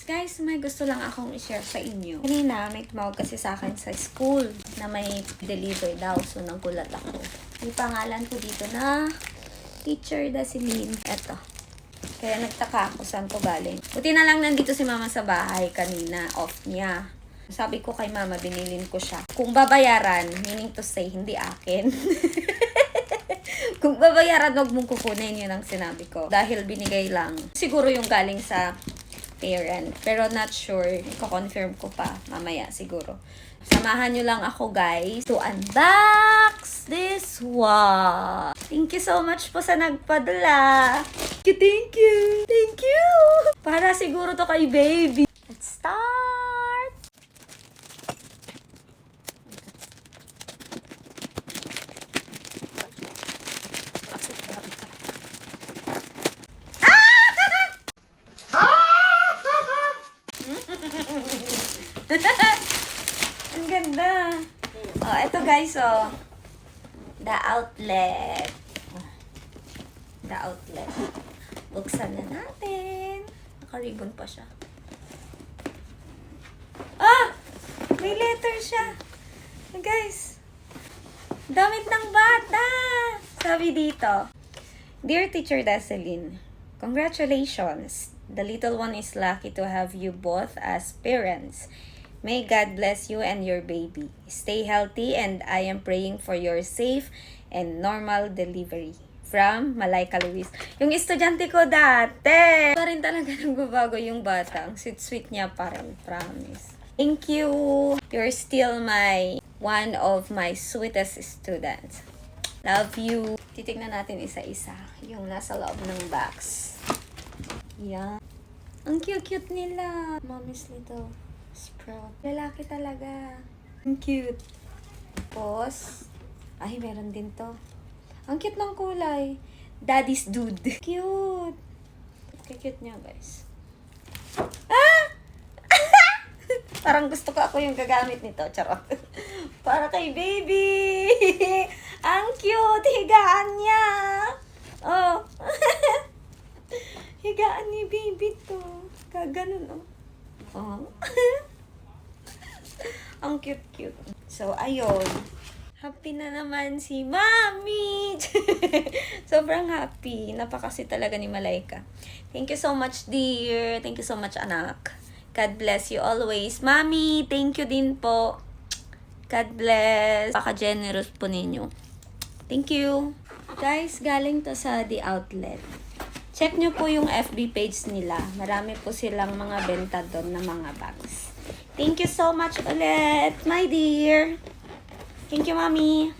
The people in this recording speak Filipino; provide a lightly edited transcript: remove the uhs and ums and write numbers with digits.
Guys, may gusto lang akong i-share sa inyo. Kanina, may tumawag kasi sa akin sa school na may deliver daw. So, nagulat ako. Yung pangalan ko dito na Teacher Dasilin. Eto. Kaya nagtaka ako saan ko galing. Buti na lang nandito si mama sa bahay kanina. Off niya. Sabi ko kay mama, binilin ko siya. Kung babayaran, meaning to say, hindi akin. Kung babayaran, wag mong kukunin, yun ang sinabi ko. Dahil binigay lang. Siguro yung galing sa parent. Pero not sure. Iko-confirm ko pa. Mamaya siguro. Samahan nyo lang ako guys to unbox this one. Thank you so much po sa nagpadala. Thank you. Thank you. Para siguro to kay baby. Let's start. Ang ganda. Oh, ito guys, oh. The outlet. The outlet. Buksan na natin. Naka-ribbon pa siya. Ah! May letter siya. Guys. Damit ng bata. Sabi dito. Dear Teacher Daceline, congratulations. The little one is lucky to have you both as parents. May God bless you and your baby. Stay healthy and I am praying for your safe and normal delivery. From Malaika Luis. Yung estudyante ko dati. Pa rin talaga nagbabago yung bata. Ang sweet-sweet niya pa rin. Promise. Thank you. You're still one of my sweetest students. Love you. Titignan natin isa-isa. Yung nasa loob ng box. Yan. Ang cute-cute nila. Mommy's little sprout. Lalaki talaga. Ang cute. Tapos, ay, meron din to. Ang cute ng kulay. Daddy's dude. Cute. Cute niya, guys. Ah! Parang gusto ko ako yung gagamit nito. Charot. Para kay baby. Ang cute. Higaan niya. Oh. Higaan ni baby to. Kaganon, oh. Oh. Ang cute-cute. So, ayun. Happy na naman si Mami! Sobrang happy. Napakasi talaga ni Malaika. Thank you so much, dear. Thank you so much, anak. God bless you always. Mami, thank you din po. God bless. Paka-generous po ninyo. Thank you. Guys, galing to sa The Outlet. Check nyo po yung FB page nila. Marami po silang mga benta doon na mga bags. Thank you so much ulit, my dear. Thank you, Mommy.